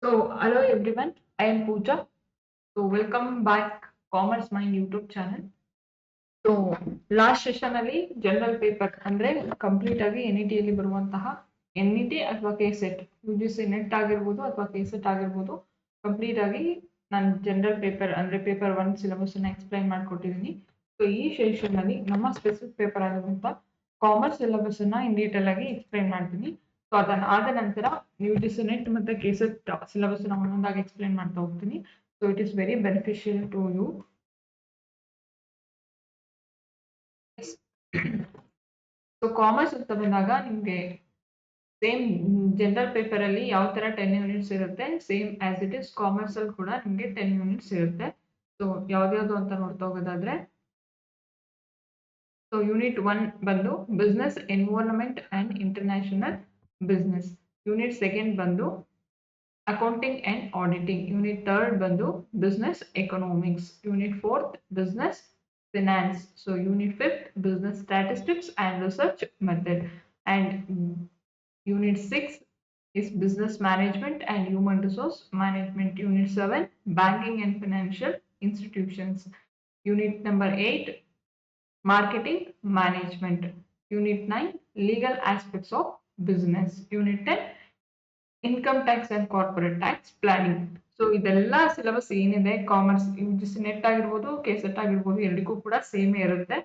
Hello everyone, I am Pooja. Welcome back Commerce Mind YouTube channel. Last session ಅಲ್ಲಿ general paper ಅಂದ್ರೆ complete ಆಗಿ NET ಅಲ್ಲಿ ಬರುವಂತಹ NET ಅಥವಾ ಕೆಸೆಟ್ UGC ನೆಟ್ ಆಗಿರ್ಬೋದು ಅಥವಾ ಕೆಸೆಟ್ ಆಗಿರ್ಬೋದು ಕಂಪ್ಲೀಟ್ ಆಗಿ ನಾನು ಜನರಲ್ ಪೇಪರ್ ಅಂದ್ರೆ ಪೇಪರ್ 1 ಸಿಲೆಬಸ್ ಅನ್ನ ಎಕ್ಸ್ಪ್ಲೈನ್ ಮಾಡ್ಕೊಟ್ಟಿದ್ದೀನಿ. ಈ ಸೆಷನ್ ಅಲ್ಲಿ ನಮ್ಮ ಸ್ಪೆಸಿಫಿಕ್ ಪೇಪರ್ ಆಗಿರುವಂತ ಕಾಮರ್ಸ್ ಸಿಲೆಬಸ್ ಅನ್ನ ಇನ್ ಡೀಟೇಲ್ ಆಗಿ ಎಕ್ಸ್ಪ್ಲೈನ್ ಮಾಡ್ತೀನಿ. ಅದನ್ನ ಆದ ನಂತರ UGC ನೆಟ್ ಮತ್ತೆ ಕೆಸೆಟ್ ಸಿಲೆಬಸ್ ಅನ್ನ ಒಂದೊಂದಾಗಿ ಎಕ್ಸ್ಪ್ಲೈನ್ ಮಾಡ್ತಾ ಹೋಗ್ತೀನಿ. It is very beneficial to you. Commerce ಅಂತ ಬಂದಾಗ ನಿಮ್ಗೆ ಸೇಮ್ ಜನರಲ್ ಪೇಪರ್ ಅಲ್ಲಿ ಯಾವ ತರ 10 ಯೂನಿಟ್ಸ್ ಇರುತ್ತೆ, same as it is commerce ಅಲ್ಲಿ ಕೂಡ ನಿಮ್ಗೆ 10 ಯೂನಿಟ್ಸ್ ಇರುತ್ತೆ. ಯಾವ್ದ್ಯಾವ್ದು ಅಂತ ನೋಡ್ತಾ ಹೋಗೋದಾದ್ರೆ, ಯೂನಿಟ್ 1 ಬಂದು business environment and international business. Unit 2 ಬಂದು ಅಕೌಂಟಿಂಗ್ ಅಂಡ್ ಆಡಿಟಿಂಗ್. ಯೂನಿಟ್ 3 ಬಂದು business economics. Unit 4 business finance. Unit 5th business statistics and research method, and unit 6 is business management and human resource management. Unit 7 banking and financial institutions. Unit number 8 marketing management. Unit 9 legal aspects of business. Unit 10 income tax and corporate tax planning. ಇದೆಲ್ಲ syllabus ಏನಿದೆ commerce UGC net ಆಗಿರ್ಬೋದು KSET ಆಗಿರ್ಬೋದು ಎರಡಕ್ಕೂ ಕೂಡ ಸೇಮೇ ಇರುತ್ತೆ.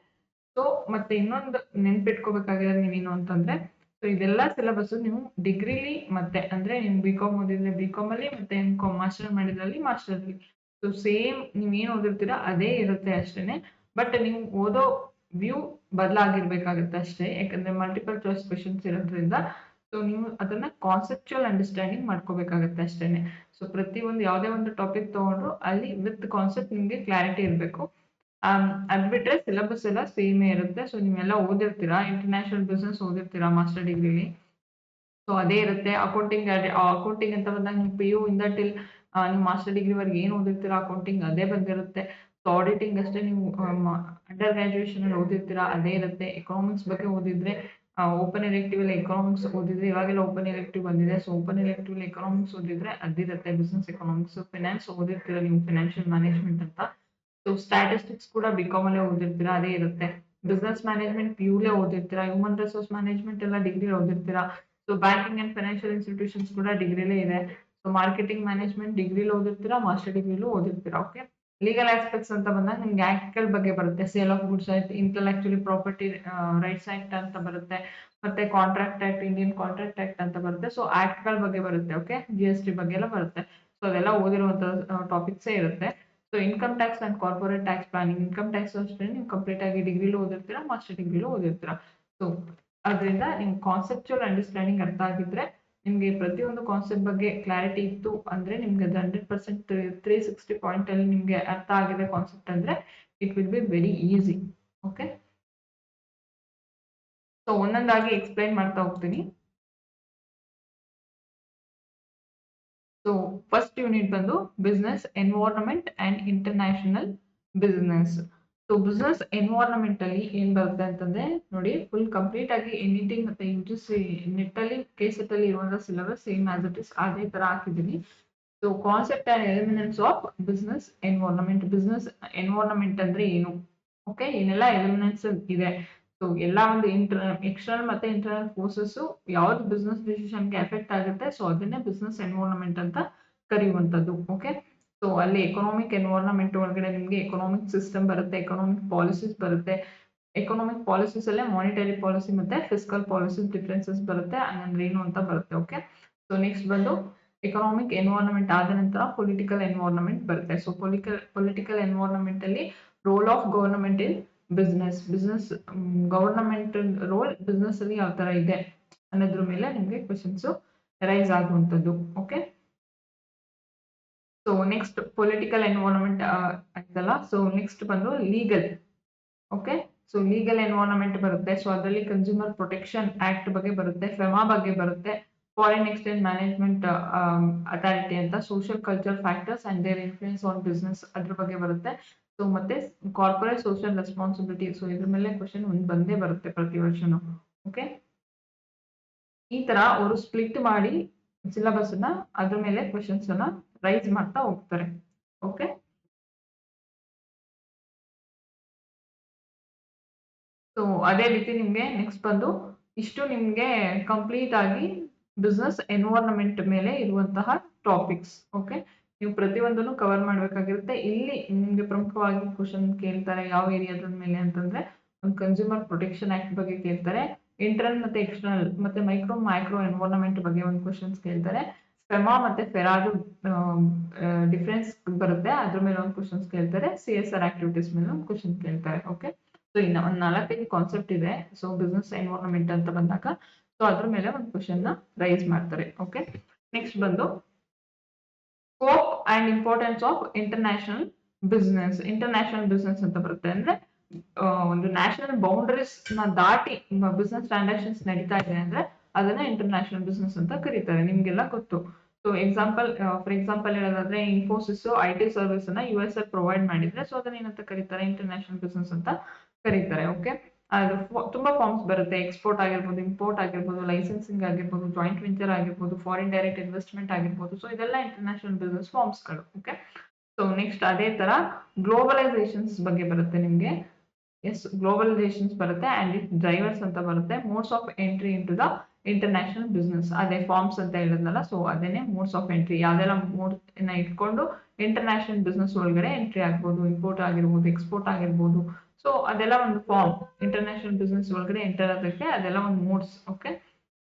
ಮತ್ತೆ ಇನ್ನೊಂದು ನೆನ್ಪಿಟ್ಕೋಬೇಕಾಗಿರೋದು ನೀವೇನು ಅಂತಂದ್ರೆ, ಇದೆಲ್ಲ ಸಿಲೆಬಸ್ ನೀವು ಡಿಗ್ರಿಲಿ ಮತ್ತೆ ಅಂದ್ರೆ ನೀವು BCom ಓದಿದ್ರೆ BCom ಅಲ್ಲಿ ಮತ್ತೆ MCom ಮಾಸ್ಟರ್ ಮಾಡಿದ್ರಲ್ಲಿ ಮಾಸ್ಟರ್ ಅಲ್ಲಿ ಸೇಮ್ ನೀವೇನು ಓದಿರ್ತೀರಾ ಅದೇ ಇರುತ್ತೆ ಅಷ್ಟೇನೆ. ಬಟ್ ನೀವು ಓದೋ ವ್ಯೂ ಬದಲಾಗಿರ್ಬೇಕಾಗುತ್ತೆ ಅಷ್ಟೇ, ಯಾಕಂದ್ರೆ ಮಲ್ಟಿಪಲ್ ಚಾಯ್ಸ್ ಕ್ವೆಶನ್ಸ್ ಇರೋದ್ರಿಂದ. ನೀವು ಅದನ್ನ ಕಾನ್ಸೆಪ್ಚುಯಲ್ ಅಂಡರ್ಸ್ಟ್ಯಾಂಡಿಂಗ್ ಮಾಡ್ಕೋಬೇಕಾಗತ್ತೆ ಅಷ್ಟೇನೆ. ಪ್ರತಿಯೊಂದು ಯಾವುದೇ ಒಂದು ಟಾಪಿಕ್ ತಗೊಂಡ್ರು ಅಲ್ಲಿ ವಿತ್ ಕಾನ್ಸೆಪ್ಟ್ ನಿಮ್ಗೆ ಕ್ಲಾರಿಟಿ ಇರಬೇಕು. ಅದ್ ಬಿಟ್ರೆ ಸಿಲೆಬಸ್ ಎಲ್ಲ ಸೇಮೇ ಇರುತ್ತೆ. ನೀವೆಲ್ಲ ಓದಿರ್ತೀರಾ, ಇಂಟರ್ನ್ಯಾಷನಲ್ ಬಿಸ್ನೆಸ್ ಓದಿರ್ತೀರಾ ಮಾಸ್ಟರ್ ಡಿಗ್ರಿಲಿ. ಅದೇ ಇರುತ್ತೆ. ಅಕೌಂಟಿಂಗ್ ಅಂತ ಬಂದಾಗ ನೀವು PU ಇಂದ ಟಿಲ್ ನೀವು ಮಾಸ್ಟರ್ ಡಿಗ್ರಿ ವರೆಗೆ ಏನು ಓದಿರ್ತೀರಾ ಅಕೌಂಟಿಂಗ್ ಅದೇ ಬಂದಿರುತ್ತೆ. ಆಡಿಟಿಂಗ್ ಅಷ್ಟೇ ನೀವು ಅಂಡರ್ ಗ್ರಾಜುಯೇಷನ್ ಅಲ್ಲಿ ಓದಿರ್ತೀರಾ ಅದೇ ಇರುತ್ತೆ. ಎಕನಾಮಿಕ್ಸ್ ಬಗ್ಗೆ ಓದಿದ್ರೆ ಓಪನ್ ಎಲೆಕ್ಟಿವ್ ಅಲ್ಲಿ ಎಕನಾಮಿಕ್ಸ್ ಓದಿದ್ರೆ, ಇವಾಗೆಲ್ಲ ಓಪನ್ ಎಲೆಕ್ಟಿವ್ ಬಂದಿದೆ. ಓಪನ್ ಎಲೆಕ್ಟಿವ್ ಅಲ್ಲಿ ಎಕನಾಮಿಕ್ಸ್ ಓದಿದ್ರೆ ಅದಿರುತ್ತೆ ಬಿಸ್ನೆಸ್ ಎಕನಾಮಿಕ್ಸ್. ಫಿನಾನ್ಸ್ ಓದಿರ್ತೀರಾ ನೀವು ಫಿನಾನ್ಷಿಯಲ್ ಮ್ಯಾನೇಜ್ಮೆಂಟ್ ಅಂತ. ಸ್ಟ್ಯಾಟಿಸ್ಟಿಕ್ಸ್ ಕೂಡ BCom ಅಲ್ಲೇ ಓದಿರ್ತೀರಾ ಅದೇ ಇರುತ್ತೆ. ಬಿಸ್ನೆಸ್ ಮ್ಯಾನೇಜ್ಮೆಂಟ್ PU ಲೇ ಓದಿರ್ತೀರಾ. ಹ್ಯೂಮನ್ ರಿಸೋರ್ಸ್ ಮ್ಯಾನೇಜ್ಮೆಂಟ್ ಎಲ್ಲ ಡಿಗ್ರಿ ಓದಿರ್ತೀರಾ. ಬ್ಯಾಂಕಿಂಗ್ ಅಂಡ್ ಫೈನಾನ್ಷಿಯಲ್ ಇನ್ಸ್ಟಿಟ್ಯೂಷನ್ಸ್ ಕೂಡ ಡಿಗ್ರಿಲೇ ಇದೆ. ಮಾರ್ಕೆಟಿಂಗ್ ಮ್ಯಾನೇಜ್ಮೆಂಟ್ ಡಿಗ್ರಿಲೂ ಓದಿರ್ತೀರಾ, ಮಾಸ್ಟರ್ ಡಿಗ್ರಿಲೂ ಓದಿರ್ತೀರಾ. ಓಕೆ. ಲೀಗಲ್ ಆಸ್ಪೆಕ್ಟ್ಸ್ ಅಂತ ಬಂದಾಗ ನಿಮ್ಗೆ ಆಕ್ಟ್ಗಳ ಬಗ್ಗೆ ಬರುತ್ತೆ. ಸೇಲ್ ಆಫ್ ಗುಡ್ಸ್ ಆಯ್ತು, ಇಂಟೆಲೆಕ್ಚುಯಲ್ ಪ್ರಾಪರ್ಟಿ ರೈಟ್ಸ್ ಆಕ್ಟ್ ಅಂತ ಬರುತ್ತೆ, ಮತ್ತೆ contract act, Indian contract act ಅಂತ ಬರುತ್ತೆ. ಆಕ್ಟ್ಗಳ ಬಗ್ಗೆ ಬರುತ್ತೆ. ಓಕೆ. GST ಬಗ್ಗೆ ಎಲ್ಲ ಬರುತ್ತೆ. ಅದೆಲ್ಲ ಓದಿರುವಂತ ಟಾಪಿಕ್ಸೇ ಇರುತ್ತೆ. Income tax and corporate tax planning. Income tax ಅಷ್ಟೇ ನೀವು ಕಂಪ್ಲೀಟ್ ಆಗಿ ಡಿಗ್ರಿಲೂ ಓದಿರ್ತೀರಾ, ಮಾಸ್ಟರ್ ಡಿಗ್ರಿಲೂ ಓದಿರ್ತೀರಾ. ಅದರಿಂದ ನಿಮ್ಗೆ ಕಾನ್ಸೆಪ್ಚುಯಲ್ ಅಂಡರ್ಸ್ಟ್ಯಾಂಡಿಂಗ್ ಅರ್ಥ ಆಗಿದ್ರೆ, ನಿಮ್ಗೆ ಪ್ರತಿಯೊಂದು ಕಾನ್ಸೆಪ್ಟ್ ಬಗ್ಗೆ ಕ್ಲಾರಿಟಿ ಇತ್ತು ಅಂದ್ರೆ, ನಿಮ್ಗೆ 100% 360 ಪಾಯಿಂಟ್ ಅಲ್ಲಿ ನಿಮ್ಗೆ ಅರ್ಥ ಆಗಿದೆ ಕಾನ್ಸೆಪ್ಟ್ ಅಂದ್ರೆ, it will be very easy. Okay. ಒಂದೊಂದಾಗಿ ಎಕ್ಸ್ಪ್ಲೈನ್ ಮಾಡ್ತಾ ಹೋಗ್ತೀನಿ. ಫಸ್ಟ್ ಯೂನಿಟ್ ಬಂದು business environment and international business. Business environment ಅಲ್ಲಿ ಏನ್ ಬರುತ್ತೆ ಅಂತಂದ್ರೆ ನೋಡಿ, ಫುಲ್ ಕಂಪ್ಲೀಟ್ ಆಗಿ NET ಮತ್ತೆ UGC ನೆಟ್ ಅಲ್ಲಿ ಕೆಸೆಟ್ ಅಲ್ಲಿ ಇರುವಂತ syllabus same as it is ಅದೇ ತರ ಹಾಕಿದೀನಿ. Concept and elements of business environment. Business environment ಅಂದ್ರೆ ಏನು, ಓಕೆ, ಏನೆಲ್ಲ ಎಲಿಮೆಂಟ್ಸ್ ಇದೆ. ಎಲ್ಲ ಒಂದು ಎಕ್ಸ್ಟರ್ನಲ್ ಮತ್ತೆ ಇಂಟರ್ನಲ್ ಫೋರ್ಸಸ್ ಯಾವ್ದು ಬಿಸ್ನೆಸ್ ಡಿಸಿಷನ್ಗೆ ಎಫೆಕ್ಟ್ ಆಗುತ್ತೆ, ಅದನ್ನೇ ಬಿಸ್ನೆಸ್ ಎನ್ವೈರನ್ಮೆಂಟ್ ಅಂತ ಕರೆಯುವಂತದ್ದು. ಓಕೆ. ಅಲ್ಲಿ ಎಕನಾಮಿಕ್ ಎನ್ವೈರನ್ಮೆಂಟ್ ಒಳಗಡೆ ನಿಮ್ಗೆ ಎಕನಾಮಿಕ್ ಸಿಸ್ಟಮ್ ಬರುತ್ತೆ, ಎಕನಾಮಿಕ್ ಪಾಲಿಸೀಸ್ ಬರುತ್ತೆ. ಎಕನಾಮಿಕ್ ಪಾಲಿಸೀಸ್ ಅಲ್ಲೇ ಮಾನಿಟರಿ ಪಾಲಿಸಿ ಮತ್ತೆ ಫಿಸ್ಕಲ್ ಪಾಲಿಸೀಸ್ ಡಿಫ್ರೆನ್ಸಸ್ ಬರುತ್ತೆ, ಹಂಗಂದ್ರೆ ಏನು ಅಂತ ಬರುತ್ತೆ. ಓಕೆ. ನೆಕ್ಸ್ಟ್ ಬಂದು ಎಕನಾಮಿಕ್ ಎನ್ವೈರನ್ಮೆಂಟ್ ಆದ ನಂತರ ಪೊಲಿಟಿಕಲ್ ಎನ್ವೈರನ್ಮೆಂಟ್ ಬರುತ್ತೆ. ಪೊಲಿಟಿಕಲ್ ಎನ್ವೈರನ್ಮೆಂಟ್ ಅಲ್ಲಿ role of government in business government role business ಅಲ್ಲಿ ಯಾವ ತರ ಇದೆ ಅನ್ನೋದ್ರ ಮೇಲೆ ನಿಮ್ಗೆ ಕ್ವೆಶನ್ಸ್ ರೈಸ್ ಆಗುವಂತದ್ದು. ಓಕೆ. ನೆಕ್ಸ್ಟ್ ಪೊಲಿಟಿಕಲ್ ಎನ್ವೈರನ್ಮೆಂಟ್ ಆಯ್ತಲ್ಲ. ನೆಕ್ಸ್ಟ್ ಬಂದು ಲೀಗಲ್. ಓಕೆ. ಲೀಗಲ್ ಎನ್ವೈರನ್ಮೆಂಟ್ ಬರುತ್ತೆ. ಅದರಲ್ಲಿ ಕನ್ಸ್ಯೂಮರ್ ಪ್ರೊಟೆಕ್ಷನ್ ಆಕ್ಟ್ ಬಗ್ಗೆ ಬರುತ್ತೆ, ಫೆಮಾ ಬಗ್ಗೆ ಬರುತ್ತೆ, ಫಾರಿನ್ ಎಕ್ಸ್ಚೇಂಜ್ ಮ್ಯಾನೇಜ್ಮೆಂಟ್ ಅಥಾರಿಟಿ ಅಂತ, social culture factors and their influence on business ಅದ್ರ ಬಗ್ಗೆ ಬರುತ್ತೆ. ಮತ್ತೆ ಕಾರ್ಪೊರೇಟ್ ಸೋಷಿಯಲ್ ರೆಸ್ಪಾನ್ಸಿಬಿಲಿಟಿ. ಇದ್ರ ಮೇಲೆ ಕ್ವಶನ್ ಒಂದು ಬಂದೇ ಬರುತ್ತೆ ಪ್ರತಿ ವರ್ಷನೂ. ಓಕೆ. ಈ ತರ ಅವರು ಸ್ಪ್ಲಿಟ್ ಮಾಡಿ ಸಿಲೆಬಸ್ ಅನ್ನ ಅದ್ರ ಮೇಲೆ ಕ್ವಶನ್ಸ್ ಅನ್ನ ರೈಸ್ ಮಾಡ್ತಾ ಹೋಗ್ತಾರೆ. ಓಕೆ, ಸೊ ಅದೇ ರೀತಿ ನಿಮ್ಗೆ ನೆಕ್ಸ್ಟ್ ಬಂದು ಇಷ್ಟು ನಿಮ್ಗೆ ಕಂಪ್ಲೀಟ್ ಆಗಿ ಬಿಸ್ನೆಸ್ ಎನ್ವೈರನ್ಮೆಂಟ್ ಮೇಲೆ ಇರುವಂತಹ ಟಾಪಿಕ್ಸ್. ಓಕೆ, ನೀವು ಪ್ರತಿಯೊಂದನ್ನು ಕವರ್ ಮಾಡಬೇಕಾಗಿರುತ್ತೆ. ಇಲ್ಲಿ ನಿಮ್ಗೆ ಪ್ರಮುಖವಾಗಿ ಕ್ವಶನ್ ಕೇಳ್ತಾರೆ ಯಾವ ಏರಿಯಾದ ಮೇಲೆ ಅಂತಂದ್ರೆ, ಒಂದು ಕನ್ಸ್ಯೂಮರ್ ಪ್ರೊಟೆಕ್ಷನ್ ಆಕ್ಟ್ ಬಗ್ಗೆ ಕೇಳ್ತಾರೆ, ಇಂಟರ್ನಲ್ ಮತ್ತೆ ಎಕ್ಸ್ಟರ್ನಲ್ ಮತ್ತೆ ಮೈಕ್ರೋ ಎನ್ವೈರನ್ಮೆಂಟ್ ಬಗ್ಗೆ ಒಂದು ಕ್ವಶನ್ಸ್ ಕೇಳ್ತಾರೆ, ಫೆಮಾ ಮತ್ತೆ ಫೆರಾದು ಡಿಫ್ರೆನ್ಸ್ ಬರುತ್ತೆ ಅದ್ರ ಮೇಲೆ ಒಂದು ಕ್ವಶನ್ಸ್ ಕೇಳ್ತಾರೆ, CSR ಆಕ್ಟಿವಿಟೀಸ್ ಮೇಲೆ ಒಂದು ಕ್ವಶನ್ ಕೇಳ್ತಾರೆ. ಓಕೆ, ಸೊ ಇನ್ನ ಒಂದು 4-5 ಕಾನ್ಸೆಪ್ಟ್ ಇದೆ. ಸೊ ಬಿಸ್ನೆಸ್ ಎನ್ವೈರನ್ಮೆಂಟ್ ಅಂತ ಬಂದಾಗ ಸೊ ಅದ್ರ ಮೇಲೆ ಒಂದು ಕ್ವಶನ್ ನ ರೈಸ್ ಮಾಡ್ತಾರೆ. ಓಕೆ, ನೆಕ್ಸ್ಟ್ ಬಂದು scope and importance of international business ಅಂತ ಬರುತ್ತೆ. ಅಂದ್ರೆ ಒಂದು ನ್ಯಾಷನಲ್ ಬೌಂಡರೀಸ್ ನ ದಾಟಿ ಬಿಸ್ನೆಸ್ ಟ್ರಾನ್ಸಾಕ್ಷನ್ಸ್ ನಡೀತಾ ಇದೆ ಅಂದ್ರೆ ಅದನ್ನ ಇಂಟರ್ನ್ಯಾಷನಲ್ ಬಿಸ್ನೆಸ್ ಅಂತ ಕರೀತಾರೆ. ನಿಮ್ಗೆಲ್ಲ ಗೊತ್ತು. ಸೊ ಫಾರ್ ಎಕ್ಸಾಂಪಲ್ ಹೇಳೋದಾದ್ರೆ ಇನ್ಫೋಸಿಸ್ IT ಸರ್ವಿಸ್ ಅನ್ನ US ಅಲ್ಲಿ ಪ್ರೊವೈಡ್ ಮಾಡಿದ್ರೆ ಸೊ ಅದನ್ನ ಏನಂತ ಕರೀತಾರೆ, ಇಂಟರ್ನ್ಯಾಷನಲ್ ಬಿಸ್ನೆಸ್ ಅಂತ ಕರೀತಾರೆ. ಓಕೆ, ಅದು ತುಂಬಾ ಫಾರ್ಮ್ಸ್ ಬರುತ್ತೆ. ಎಕ್ಸ್ಪೋರ್ಟ್ ಆಗಿರ್ಬೋದು, ಇಂಪೋರ್ಟ್ ಆಗಿರ್ಬೋದು, ಲೈಸೆನ್ಸಿಂಗ್ ಆಗಿರ್ಬೋದು, ಜಾಯಿಂಟ್ ವೆಂಚರ್ ಆಗಿರ್ಬೋದು, ಫಾರಿನ್ ಡೈರೆಕ್ಟ್ ಇನ್ವೆಸ್ಟ್ಮೆಂಟ್ ಆಗಿರ್ಬೋದು. ಸೊ ಇದೆಲ್ಲ ಇಂಟರ್ನ್ಯಾಷನಲ್ ಬಿಸ್ನೆಸ್ ಫಾರ್ಮ್ಸ್ಗಳು. ಓಕೆ, ಸೊ ನೆಕ್ಸ್ಟ್ ಅದೇ ತರ ಗ್ಲೋಬಲೈಸೇಷನ್ಸ್ ಬಗ್ಗೆ ಬರುತ್ತೆ ನಿಮ್ಗೆ. ಎಸ್, ಗ್ಲೋಬಲೈಸೇಷನ್ಸ್ ಬರುತ್ತೆ ಅಂಡ್ ಇಟ್ ಡ್ರೈವರ್ಸ್ ಅಂತ ಬರುತ್ತೆ. Modes of entry into the international business, ಅದೇ ಫಾರ್ಮ್ಸ್ ಅಂತ ಹೇಳಿದ್ನಲ್ಲ, ಸೊ ಅದೇನೆ ಮೋಡ್ಸ್ ಆಫ್ ಎಂಟ್ರಿ. ಯಾವ್ದೆಲ್ಲ ಮೋಡ್ ಇಟ್ಕೊಂಡು ಇಂಟರ್ನ್ಯಾಷನಲ್ ಬಿಸ್ನೆಸ್ ಒಳಗಡೆ ಎಂಟ್ರಿ ಆಗ್ಬೋದು, ಇಂಪೋರ್ಟ್ ಆಗಿರ್ಬೋದು, ಎಕ್ಸ್ಪೋರ್ಟ್ ಆಗಿರ್ಬೋದು. ಸೊ ಅದೆಲ್ಲ ಒಂದು ಫಾರ್ಮ್. ಇಂಟರ್ನ್ಯಾಷನಲ್ ಬಿಸ್ನೆಸ್ ಒಳಗಡೆ ಎಂಟರ್ ಆಗೋದಕ್ಕೆ ಅದೆಲ್ಲ ಒಂದು ಮೋಡ್ಸ್. ಓಕೆ,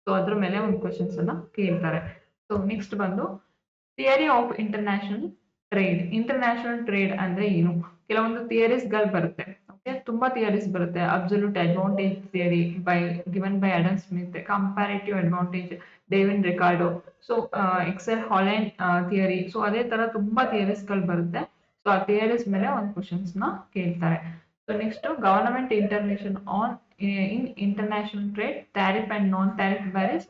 ಸೊ ಅದ್ರ ಮೇಲೆ ಒಂದು ಕ್ವಶನ್ಸ್ ಅನ್ನ ಕೇಳ್ತಾರೆ. ಸೊ ನೆಕ್ಸ್ಟ್ ಬಂದು ಥಿಯರಿ ಆಫ್ ಇಂಟರ್ನ್ಯಾಷನಲ್ ಟ್ರೇಡ್ ಅಂದ್ರೆ ಏನು? ಕೆಲವೊಂದು ಥಿಯರೀಸ್ ಗಳು ಬರುತ್ತೆ. ಓಕೆ, ತುಂಬಾ ಥಿಯರೀಸ್ ಬರುತ್ತೆ. Absolute advantage theory given by Adam Smith, comparative advantage David Ricardo, so Heckscher Ohlin theory. So ಅದೇ ತರ ತುಂಬಾ ಥಿಯರೀಸ್ ಗಳು ಬರುತ್ತೆ. ಸೊ ಆ ಥಿಯರೀಸ್ ಮೇಲೆ ಒಂದು ಕ್ವಶನ್ಸ್ ನ ಕೇಳ್ತಾರೆ. So next government intervention on in international trade, tariff and non tariff barriers,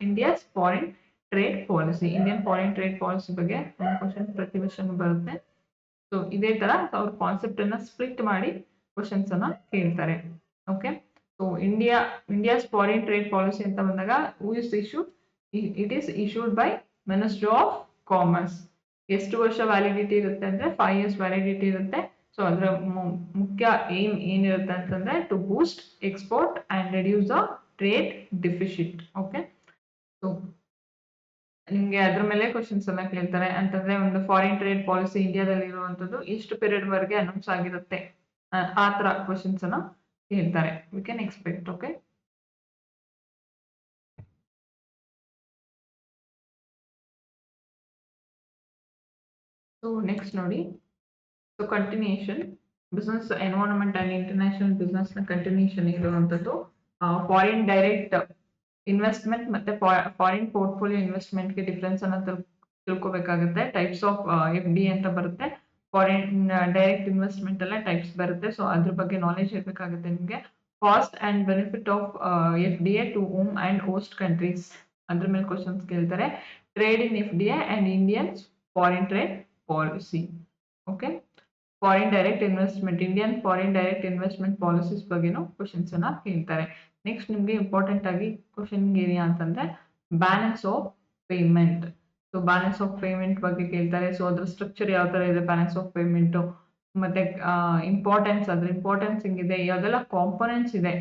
India's foreign trade policy. Indian foreign trade policy ಬಗ್ಗೆ ಒಂದು ಕ್ವಶನ್ ಪ್ರತಿ ವರ್ಷನೂ ಬರುತ್ತೆ. ಸೊ ಇದೇ ತರ ಅವ್ರ ಕಾನ್ಸೆಪ್ಟ್ ಅನ್ನ ಸ್ಪ್ಲಿಟ್ ಮಾಡಿ ಕ್ವಶನ್ಸ್ ಅನ್ನ ಕೇಳ್ತಾರೆ. Okay, so India's foreign trade policy ಅಂತ ಬಂದಾಗ who is issued? It is issued by ministry of commerce. ಎಷ್ಟು ವರ್ಷ ವ್ಯಾಲಿಡಿಟಿ ಇರುತ್ತೆ ಅಂದ್ರೆ 5 years ವ್ಯಾಲಿಡಿಟಿ ಇರುತ್ತೆ. ಸೊ ಅದರ ಮುಖ್ಯ ಏಮ್ ಏನಿರುತ್ತೆ ಅಂತಂದ್ರೆ to boost export and reduce the trade deficit. Okay, so ನಿಮ್ಗೆ ಅದ್ರ ಮೇಲೆ ಕ್ವಶನ್ಸ್ ಅನ್ನ ಕೇಳ್ತಾರೆ. ಅಂತಂದ್ರೆ ಒಂದು ಫಾರಿನ್ ಟ್ರೇಡ್ ಪಾಲಿಸಿ ಇಂಡಿಯಾದಲ್ಲಿ ಇರುವಂತದ್ದು ಎಷ್ಟು ಪೀರಿಯಡ್ ವರೆಗೆ ಅನೌನ್ಸ್ ಆಗಿರುತ್ತೆ, ಆ ತರ ಕ್ವಶನ್ಸ್ ಅನ್ನ ಕೇಳ್ತಾರೆ. We can expect. Okay, so next ನೋಡಿ, so continuation business environment and international business ನ ಕಂಟಿನ್ಯೂಷನ್ ಇರುವಂತದ್ದು ಫಾರಿನ್ ಡೈರೆಕ್ಟ್ ಇನ್ವೆಸ್ಟ್ಮೆಂಟ್ ಮತ್ತೆ ಫಾರಿನ್ ಪೋರ್ಟ್ಫೋಲಿಯೋ ಇನ್ವೆಸ್ಟ್ಮೆಂಟ್ ಗೆ ಡಿಫ್ರೆನ್ಸ್ ಅನ್ನ ತಿಳ್ಕೊಬೇಕಾಗುತ್ತೆ. ಟೈಪ್ಸ್ ಆಫ್ FD ಅಂತ ಬರುತ್ತೆ. ಫಾರಿನ್ ಡೈರೆಕ್ಟ್ ಇನ್ವೆಸ್ಟ್ಮೆಂಟ್ ಎಲ್ಲ ಟೈಪ್ಸ್ ಬರುತ್ತೆ. ಸೊ ಅದ್ರ ಬಗ್ಗೆ ನಾಲೆಜ್ ಇರಬೇಕಾಗುತ್ತೆ ನಿಮ್ಗೆ. Cost and benefit of FDA to home and host countries, ಅದ್ರ ಮೇಲೆ ಕ್ವಶನ್ಸ್ ಕೇಳ್ತಾರೆ. Trade in FDA and Indian foreign trade policy. Okay, foreign direct investment, Indian foreign direct investment policies ಬಗ್ಗೆನೂ questions ಅನ್ನ ಕೇಳ್ತಾರೆ. ನೆಕ್ಸ್ಟ್ ನಿಮ್ಗೆ important ಆಗಿ question area ಅಂತಂದ್ರೆ balance of payment. So balance of payment ಬಗ್ಗೆ ಕೇಳ್ತಾರೆ. ಸೊ ಅದ್ರ ಸ್ಟ್ರಕ್ಚರ್ ಯಾವ ತರ ಇದೆ ಬ್ಯಾಲೆನ್ಸ್ ಆಫ್ ಪೇಮೆಂಟ್, ಮತ್ತೆ ಅದ್ರ ಇಂಪಾರ್ಟೆನ್ಸ್ ಹೆಂಗಿದೆ, ಯಾವ್ದೆಲ್ಲ ಕಾಂಪೊನೆಂಟ್ಸ್ ಇದೆ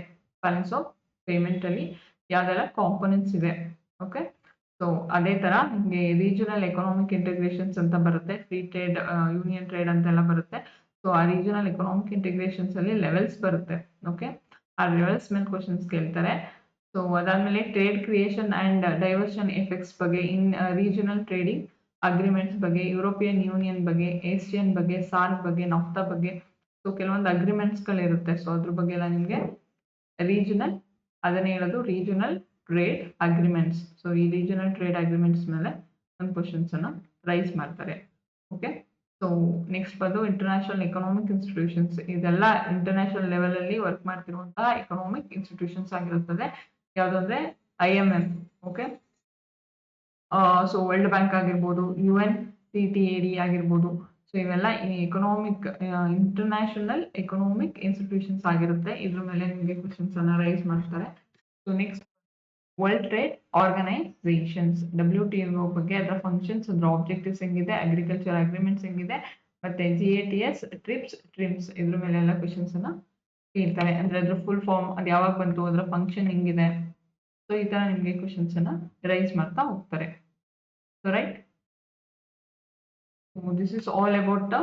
ಬ್ಯಾಲೆನ್ಸ್ ಆಫ್ ಪೇಮೆಂಟ್ ಅಲ್ಲಿ, ಯಾವ್ದೆಲ್ಲ ಕಾಂಪೊನೆಂಟ್ಸ್ ಇದೆ. ಓಕೆ, ಸೊ ಅದೇ ತರ ನಿಮ್ಗೆ ರೀಜನಲ್ ಎಕನಾಮಿಕ್ ಇಂಟಿಗ್ರೇಷನ್ಸ್ ಅಂತ ಬರುತ್ತೆ. ಫ್ರೀ ಟ್ರೇಡ್, ಯೂನಿಯನ್ ಟ್ರೇಡ್ ಅಂತೆಲ್ಲ ಬರುತ್ತೆ. ಸೊ ಆ ರೀಜನಲ್ ಎಕನಾಮಿಕ್ ಇಂಟಿಗ್ರೇಷನ್ಸ್ ಅಲ್ಲಿ ಲೆವೆಲ್ಸ್ ಬರುತ್ತೆ. ಓಕೆ, ಆ ಲೆವೆಲ್ಸ್ ಮೇಲೆ ಕ್ವಶನ್ಸ್ ಕೇಳ್ತಾರೆ. ಸೊ ಅದಾದ್ಮೇಲೆ trade creation and diversion effects ಬಗ್ಗೆ, ಇನ್ ರೀಜನಲ್ ಟ್ರೇಡಿಂಗ್ ಅಗ್ರಿಮೆಂಟ್ಸ್ ಬಗ್ಗೆ, ಯುರೋಪಿಯನ್ ಯೂನಿಯನ್ ಬಗ್ಗೆ, ಏಷ್ಯನ್ ಬಗ್ಗೆ, ಸಾರ್ಕ್ ಬಗ್ಗೆ, ನಫ್ತಾ ಬಗ್ಗೆ. ಸೊ ಕೆಲವೊಂದು ಅಗ್ರಿಮೆಂಟ್ಸ್ ಗಳಿರುತ್ತೆ. ಸೊ ಅದ್ರ ಬಗ್ಗೆ ಎಲ್ಲ ನಿಮ್ಗೆ ರೀಜನಲ್, ಅದನ್ನೇ ಹೇಳೋದು ರೀಜನಲ್ ಟ್ರೇಡ್ ಅಗ್ರಿಮೆಂಟ್ಸ್. ಸೊ ಈ ರೀಜನಲ್ ಟ್ರೇಡ್ ಅಗ್ರಿಮೆಂಟ್ಸ್ ಮೇಲೆ ಒಂದು ಕ್ವಶನ್ಸ್ ಅನ್ನ ರೈಸ್ ಮಾಡ್ತಾರೆ. ಓಕೆ, ಸೊ ನೆಕ್ಸ್ಟ್ ಬಂದು ಇಂಟರ್ನ್ಯಾಷನಲ್ ಎಕನಾಮಿಕ್ ಇನ್ಸ್ಟಿಟ್ಯೂಷನ್ಸ್. ಇದೆಲ್ಲ ಇಂಟರ್ನ್ಯಾಷನಲ್ ಲೆವೆಲ್ ಅಲ್ಲಿ ವರ್ಕ್ ಮಾಡ್ತಿರುವಂತಹ ಎಕನಾಮಿಕ್ ಇನ್ಸ್ಟಿಟ್ಯೂಷನ್ಸ್ ಆಗಿರುತ್ತದೆ. ಯಾವ್ದಂದ್ರೆ IMF. Okay, so world bank ಆಗಿರ್ಬೋದು, UNCTAD ಆಗಿರ್ಬೋದು. ಸೊ ಇವೆಲ್ಲ ಇಂಟರ್ನ್ಯಾಷನಲ್ ಎಕನಾಮಿಕ್ ಇನ್ಸ್ಟಿಟ್ಯೂಷನ್ಸ್ ಆಗಿರುತ್ತೆ. ಇದ್ರ ಮೇಲೆ ನಿಮಗೆ ಕ್ವಶನ್ಸ್ ಅನ್ನ ರೈಸ್ ಮಾಡ್ತಾರೆ. So next world trade organisations WTO ಬಗ್ಗೆ ಅದರ ಫಂಕ್ಷನ್ಸ್ ಅದರ ಆಬ್ಜೆಕ್ಟಿವ್ಸ್ ಹೆಂಗಿದೆ, ಅಗ್ರಿಕಲ್ಚರ್ ಅಗ್ರಿಮೆಂಟ್ಸ್ ಹೆಂಗಿದೆ, ಮತ್ತೆ GATS ಟ್ರಿಮ್ಸ್ ಇದ್ರ ಮೇಲೆಲ್ಲ ಕ್ವಶನ್ಸ್ ಅನ್ನ ಕೇಳ್ತಾರೆ. ಅಂದ್ರೆ ಅದ್ರ ಫುಲ್ ಫಾರ್ಮ್ ಅದು ಯಾವಾಗ ಬಂತು, ಅದರ ಫಂಕ್ಷನ್ ಹೆಂಗಿದೆ, ಸೊ ಈ ತರ ನಿಮಗೆ ಕ್ವಶನ್ಸ್ ಅನ್ನ ರೈಸ್ ಮಾಡ್ತಾ ಹೋಗ್ತಾರೆ. So right, this is all about the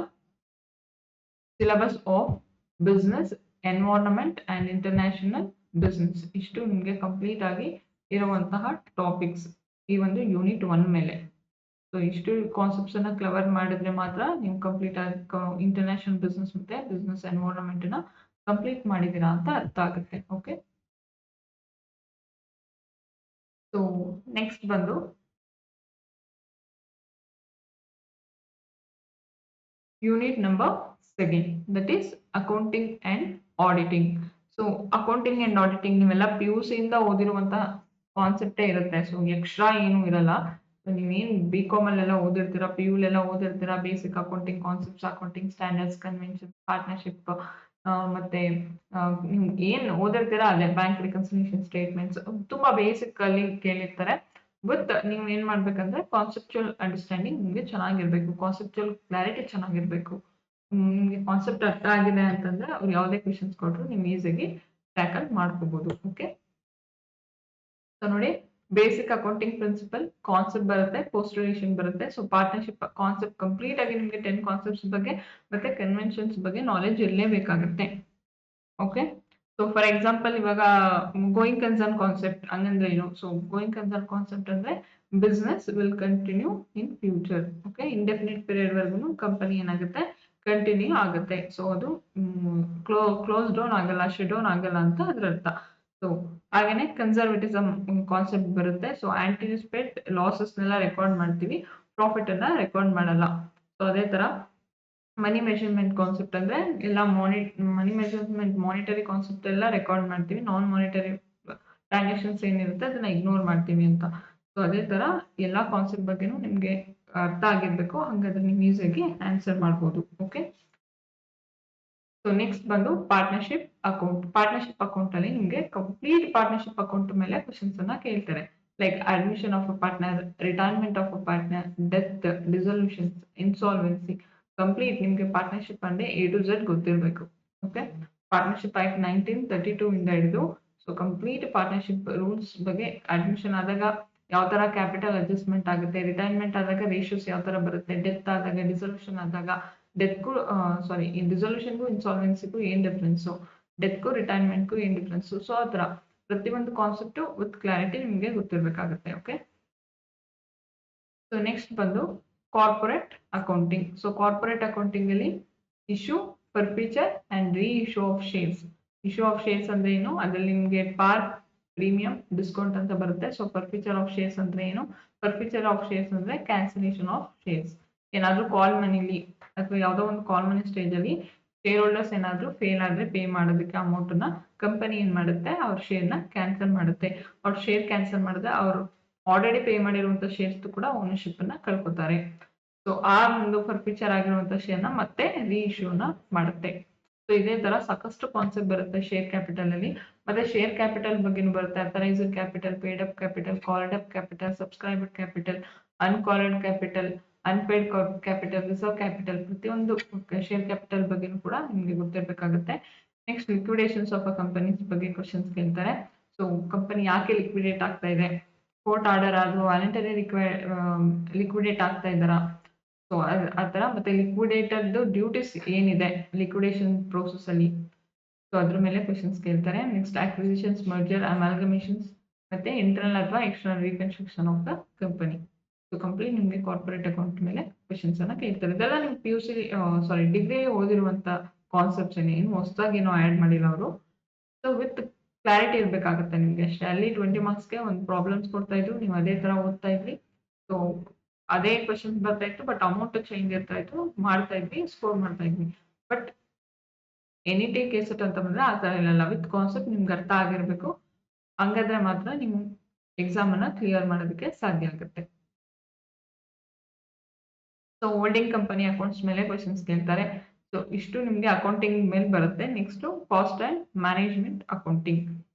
syllabus of business environment and international business. ಇಷ್ಟು ನಿಮಗೆ ಕಂಪ್ಲೀಟ್ ಆಗಿ ಇರುವಂತಹ ಟಾಪಿಕ್ಸ್ ಈ ಒಂದು ಯೂನಿಟ್ 1 ಮೇಲೆ. ಸೊ ಇಷ್ಟು ಕಾನ್ಸೆಪ್ಟ್ಸ್ ಅನ್ನ ಕವರ್ ಮಾಡಿದ್ರೆ ಮಾತ್ರ ನೀವು ಕಂಪ್ಲೀಟ್ ಆಗಿ ಇಂಟರ್ನ್ಯಾಷನಲ್ ಬಿಸ್ನೆಸ್ ಮತ್ತೆ ಬಿಸ್ನೆಸ್ ಎನ್ವೈರನ್ಮೆಂಟ್ ನ ಕಂಪ್ಲೀಟ್ ಮಾಡಿದೀರಾ ಅಂತ ಅರ್ಥ ಆಗುತ್ತೆ. ಓಕೆ, ಸೊ ನೆಕ್ಸ್ಟ್ ಬಂದು unit number 2, that is accounting and auditing. So accounting and auditing ನೀವೆಲ್ಲ PUC ಇಂದ ಓದಿರುವಂತಹ ಕಾನ್ಸೆಪ್ಟೇ ಇರುತ್ತೆ. ಸೊ ಎಕ್ಸ್ಟ್ರಾ ಏನು ಇರಲ್ಲ. ನೀವೇನು BCom ಅಲ್ಲೆಲ್ಲ ಓದಿರ್ತೀರಾ, PU ಎಲ್ಲ ಓದಿರ್ತೀರಾ, basic accounting concepts, accounting standards, convention, partnership, ಮತ್ತೆ ನೀವು ಏನ್ ಓದಿರ್ತೀರಾ ಅದೇ ಬ್ಯಾಂಕ್ ರಿಕನ್ಸಿಲಿಯೇಷನ್ ಸ್ಟೇಟ್ಮೆಂಟ್ಸ್ ತುಂಬಾ ಬೇಸಿಕ್ ಅಲ್ಲಿ ಕೇಳಿರ್ತಾರೆ. ಬಟ್ ನೀವು ಏನ್ ಮಾಡ್ಬೇಕಂದ್ರೆ ಕಾನ್ಸೆಪ್ಚುಯಲ್ ಅಂಡರ್ಸ್ಟ್ಯಾಂಡಿಂಗ್ ನಿಮ್ಗೆ ಚೆನ್ನಾಗಿರ್ಬೇಕು, ಕಾನ್ಸೆಪ್ಚುಯಲ್ ಕ್ಲಾರಿಟಿ ಚೆನ್ನಾಗಿರ್ಬೇಕು. ನಿಮ್ಗೆ ಕಾನ್ಸೆಪ್ಟ್ ಅರ್ಥ ಆಗಿದೆ ಅಂತಂದ್ರೆ ಅವ್ರು ಯಾವುದೇ ಕ್ವೆಶನ್ಸ್ ಕೊಟ್ಟರು ನೀವು ಈಸಿಯಾಗಿ ಟ್ಯಾಕಲ್ ಮಾಡ್ಕೋಬಹುದು. ಓಕೆ, ಸೊ ನೋಡಿ, ಬೇಸಿಕ್ ಅಕೌಂಟಿಂಗ್ ಪ್ರಿನ್ಸಿಪಲ್ ಕಾನ್ಸೆಪ್ಟ್ ಬರುತ್ತೆ, ಪೋಸ್ಟ್ ರಿಲೇಷನ್ ಬರುತ್ತೆ. ಸೊ ಪಾರ್ಟ್ನರ್ಶಿಪ್ ಕಾನ್ಸೆಪ್ಟ್ ಕಂಪ್ಲೀಟ್ ಆಗಿ ನಿಮಗೆ 10 ಕಾನ್ಸೆಪ್ಟ್ಸ್ ಬಗ್ಗೆ ಮತ್ತೆ ಕನ್ವೆನ್ಷನ್ಸ್ ಬಗ್ಗೆ ನಾಲೆಜ್ ಇರಲೇಬೇಕಾಗುತ್ತೆ. ಓಕೆ, ಸೊ ಫಾರ್ ಎಕ್ಸಾಂಪಲ್ ಇವಾಗ ಗೋಯಿಂಗ್ ಕನ್ಸರ್ನ್ ಕಾನ್ಸೆಪ್ಟ್ ಹಂಗಂದ್ರೆ ಏನು? ಸೊ ಗೋಯಿಂಗ್ ಕನ್ಸರ್ನ್ ಕಾನ್ಸೆಪ್ಟ್ ಅಂದ್ರೆ business will continue in future. Okay, indefinite period ವರ್ಗು ಕಂಪನಿ ಏನಾಗುತ್ತೆ, ಕಂಟಿನ್ಯೂ ಆಗುತ್ತೆ. ಸೊ ಅದು ಕ್ಲೋಸ್ ಡೌನ್ ಆಗಲ್ಲ, ಶಟ್ ಡೌನ್ ಆಗಲ್ಲ ಅಂತ ಅದ್ರ ಅರ್ಥ. ಸೊ ಹಾಗೇನೆ ಕನ್ಸರ್ವೇಟಿಸಮ್ ಕಾನ್ಸೆಪ್ಟ್ ಬರುತ್ತೆ. ಸೊ ಆಂಟಿಸಿಪೇಟ್ ಲಾಸಸ್ ನೆಲ್ಲ ರೆಕಾರ್ಡ್ ಮಾಡ್ತೀವಿ, ಪ್ರಾಫಿಟ್ ಅನ್ನ ರೆಕಾರ್ಡ್ ಮಾಡಲ್ಲ. ಸೊ ಅದೇ ತರ ಮನಿ ಮೆಷರ್ಮೆಂಟ್ ಕಾನ್ಸೆಪ್ಟ್ ಅಂದ್ರೆ ಎಲ್ಲ ಮನಿ ಮೆಷರ್ಮೆಂಟ್ ಮಾನಿಟರಿ ಕಾನ್ಸೆಪ್ಟ್ ಎಲ್ಲ ರೆಕಾರ್ಡ್ ಮಾಡ್ತೀವಿ, ನಾನ್ ಮಾನಿಟರಿ ಟ್ರಾನ್ಸಾಕ್ಷನ್ಸ್ ಏನಿರುತ್ತೆ ಅದನ್ನ ಇಗ್ನೋರ್ ಮಾಡ್ತೀವಿ ಅಂತ. ಸೊ ಅದೇ ತರ ಎಲ್ಲಾ ಕಾನ್ಸೆಪ್ಟ್ ಬಗ್ಗೆನೂ ನಿಮ್ಗೆ ಅರ್ಥ ಆಗಿರ್ಬೇಕು, ಹಂಗಾದ್ರೆ ನೀವು ಈಸಿಯಾಗಿ ಆನ್ಸರ್ ಮಾಡ್ಬೋದು. ಓಕೆ, ಸೊ ನೆಕ್ಸ್ಟ್ ಬಂದು ಪಾರ್ಟ್ನರ್ಶಿಪ್ ಅಕೌಂಟ್. ಪಾರ್ಟ್ನರ್ಶಿಪ್ ಅಕೌಂಟ್ ಅಲ್ಲಿ ನಿಮ್ಗೆ ಕಂಪ್ಲೀಟ್ ಪಾರ್ಟ್ನರ್ಶಿಪ್ ಅಕೌಂಟ್ ಮೇಲೆ ಕ್ವಶನ್ಸ್ ಅನ್ನ ಕೇಳ್ತಾರೆ. Like admission of a partner, retirement of a partner, death, dissolutions, insolvency, complete ನಿಮ್ಗೆ ಪಾರ್ಟ್ನರ್ಶಿಪ್ ಅಂದ್ರೆ A to Z ಗೊತ್ತಿರಬೇಕು. ಓಕೆ, ಪಾರ್ಟ್ನರ್ಶಿಪ್ ಆಕ್ಟ್ 1932 ಇಂದ ಹಿಡಿದು ಸೊ ಕಂಪ್ಲೀಟ್ ಪಾರ್ಟ್ನರ್ಶಿಪ್ ರೂಲ್ಸ್ ಬಗ್ಗೆ, ಅಡ್ಮಿಷನ್ ಆದಾಗ ಯಾವ ತರ ಕ್ಯಾಪಿಟಲ್ ಅಡ್ಜಸ್ಟ್ಮೆಂಟ್ ಆಗುತ್ತೆ, ರಿಟೈರ್ಮೆಂಟ್ ಆದಾಗ ರೇಷಿಯೋಸ್ ಯಾವ ತರ ಬರುತ್ತೆ, ಡೆತ್ ಆದಾಗ, ಡಿಸಲ್ಯೂಷನ್ ಆದಾಗ, ಡೆತ್ಗೂ ಸಾರಿ ಡಿಸಲ್ಯೂಷನ್ಗೂ ಇನ್ಸಾಲ್ವೆನ್ಸಿಗೂ ಏನ್ ಡಿಫ್ರೆನ್ಸು, ಡೆತ್ಗೂ ರಿಟೈರ್ಮೆಂಟ್ಗೂ ಏನ್ ಡಿಫ್ರೆನ್ಸು. ಸೊ ಆ ತರ ಪ್ರತಿಯೊಂದು ಕಾನ್ಸೆಪ್ಟ್ ವಿತ್ ಕ್ಲಾರಿಟಿ ನಿಮ್ಗೆ ಗೊತ್ತಿರಬೇಕಾಗುತ್ತೆ. ಓಕೆ, ಸೊ ನೆಕ್ಸ್ಟ್ ಬಂದು corporate accounting. So corporate accounting ಅಲ್ಲಿ ಇಶ್ಯೂ, ಪರ್ಪೇಚರ್ ಅಂಡ್ ರೀ issue of shares. Issue of shares ಅಂದ್ರೆ ಏನು, ಅದ್ರಲ್ಲಿ ನಿಮ್ಗೆ ಪಾರ್, ಪ್ರೀಮಿಯಂ, ಡಿಸ್ಕೌಂಟ್ ಅಂತ ಬರುತ್ತೆ. ಸೊ ಪರ್ಪೇಚರ್ ಆಫ್ ಶೇರ್ಸ್ ಅಂದ್ರೆ ಏನು, ಪರ್ಪೇಚರ್ ಆಫ್ ಶೇರ್ಸ್ ಅಂದ್ರೆ ಕ್ಯಾನ್ಸಲೇಷನ್ ಆಫ್ ಶೇರ್ಸ್. ಏನಾದ್ರೂ ಕಾಲ್ ಮನಿಲಿ ಅಥವಾ ಯಾವ್ದೋ ಒಂದು ಕಾಲ್ ಮನಿ ಸ್ಟೇಜ್ ಅಲ್ಲಿ ಶೇರ್ ಹೋಲ್ಡರ್ಸ್ ಏನಾದ್ರೂ ಫೇಲ್ ಆದ್ರೆ ಪೇ ಮಾಡೋದಕ್ಕೆ ಅಮೌಂಟ್ ನ ಕಂಪನಿ ಏನ್ ಮಾಡುತ್ತೆ, ಅವ್ರ ಶೇರ್ ನ ಕ್ಯಾನ್ಸಲ್ ಮಾಡುತ್ತೆ. ಅವ್ರ ಶೇರ್ ಕ್ಯಾನ್ಸಲ್ ಮಾಡಿದ್ರೆ ಅವರು ಆಲ್ರೆಡಿ ಪೇ ಮಾಡಿರುವಂತ ಶೇರ್ಸ್ ಕೂಡ ಓನರ್ಶಿಪ್ ಅನ್ನ ಕಳ್ಕೊತಾರೆ. ಸೊ ಆ ಒಂದು ಫರ್ಫೀಚರ್ ಆಗಿರುವಂತ ಶೇರ್ ನ ಮತ್ತೆ ರೀ ಇಶ್ಯೂನ ಮಾಡುತ್ತೆ. ಸೊ ಇದೇ ತರ ಸಾಕಷ್ಟು ಕಾನ್ಸೆಪ್ಟ್ ಬರುತ್ತೆ ಶೇರ್ ಕ್ಯಾಪಿಟಲ್ ಅಲ್ಲಿ. ಮತ್ತೆ ಶೇರ್ ಕ್ಯಾಪಿಟಲ್ ಬಗ್ಗೆನೂ ಬರುತ್ತೆ, authorised capital, paid up capital, called up capital, subscribed capital, uncalled capital, unpaid capital, reserve capital, ಪ್ರತಿಯೊಂದು ಶೇರ್ ಕ್ಯಾಪಿಟಲ್ ಬಗ್ಗೆನೂ ಕೂಡ ನಿಮ್ಗೆ ಗೊತ್ತಿರಬೇಕಾಗುತ್ತೆ. Next liquidations of a companies ಬಗ್ಗೆ ಕ್ವಶನ್ಸ್ ಕೇಳ್ತಾರೆ. ಸೊ ಕಂಪನಿ ಯಾಕೆ ಲಿಕ್ವಿಡೇಟ್ ಆಗ್ತಾ ಇದೆ, ಕೋರ್ಟ್ ಆರ್ಡರ್ ಆದ್ರೂ ವಾಲಂಟರಿ ಲಿಕ್ವಿಡೇಟ್ ಆಗ್ತಾ ಇದ್ದಾರಾ, ಸೊ ಆತರ. ಮತ್ತೆ ಲಿಕ್ವಿಡೇಟರ್ ಡ್ಯೂಟೀಸ್ ಏನಿದೆ ಲಿಕ್ವಿಡೇಷನ್ ಪ್ರೋಸೆಸ್ ಅಲ್ಲಿ, ಸೊ ಅದ್ರ ಮೇಲೆ ಕ್ವಶನ್ಸ್ ಕೇಳ್ತಾರೆ. ನೆಕ್ಸ್ಟ್ ಅಕ್ವಿಸಿಷನ್ಸ್, ಮರ್ಜರ್, ಅಮಾಲ್ಗಮೇಷನ್ಸ್, ಮತ್ತೆ ಇಂಟರ್ನಲ್ ಅಥವಾ external reconstruction of the company. So complete ನಿಮ್ಗೆ ಕಾರ್ಪೊರೇಟ್ ಅಕೌಂಟ್ ಮೇಲೆ ಕ್ವಶನ್ಸ್ ಅನ್ನ ಕೇಳ್ತಾರೆ. ಇದೆಲ್ಲ ನಿಮ್ಗೆ PUC ಸಾರಿ ಡಿಗ್ರಿ ಓದಿರುವಂತ ಕಾನ್ಸೆಪ್ಟ್ಸ್ ಏನು ಹೊಸದಾಗಿ ಏನೋ ಆಡ್ ಮಾಡಿಲ್ಲ ಅವರು. ಸೊ ವಿತ್ ಕ್ಲಾರಿಟಿ ಇರ್ಬೇಕಾಗುತ್ತೆ ನಿಮ್ಗೆ ಅಷ್ಟೇ. ಅಲ್ಲಿ 20 ಮಾರ್ಕ್ಸ್ಗೆ ಒಂದು ಪ್ರಾಬ್ಲಮ್ಸ್ ಕೊಡ್ತಾ ಇದ್ರು, ನೀವು ಅದೇ ತರ ಓದ್ತಾ ಇದ್ರಿ. ಸೊ ಅದೇ ಕ್ವಶನ್ಸ್ ಬರ್ತಾ ಇತ್ತು, ಬಟ್ ಅಮೌಂಟ್ ಚೇಂಜ್ ಇರ್ತಾ ಇತ್ತು, ಮಾಡ್ತಾ ಇದ್ವಿ, ಸ್ಕೋರ್ ಮಾಡ್ತಾ ಇದ್ವಿ. ಬಟ್ ಎನಿ ಟೇ ಕೇಸೆಟ್ ಅಂತ ಬಂದ್ರೆ ಆ ತರ ಇಲ್ಲ, ವಿತ್ ಕಾನ್ಸೆಪ್ಟ್ ನಿಮ್ಗೆ ಅರ್ಥ ಆಗಿರ್ಬೇಕು, ಹಂಗಾದ್ರೆ ಮಾತ್ರ ನೀವು ಎಕ್ಸಾಮ್ ಅನ್ನ ಕ್ಲಿಯರ್ ಮಾಡೋದಕ್ಕೆ ಸಾಧ್ಯ ಆಗುತ್ತೆ. ಸೊ ಹೋಲ್ಡಿಂಗ್ ಕಂಪನಿ ಅಕೌಂಟ್ಸ್ ಮೇಲೆ ಕ್ವಶನ್ಸ್ ಕೇಳ್ತಾರೆ. ಸೊ ಇಷ್ಟು ನಿಮ್ಗೆ ಅಕೌಂಟಿಂಗ್ ಮೇಲೆ ಬರುತ್ತೆ. Next cost and management accounting.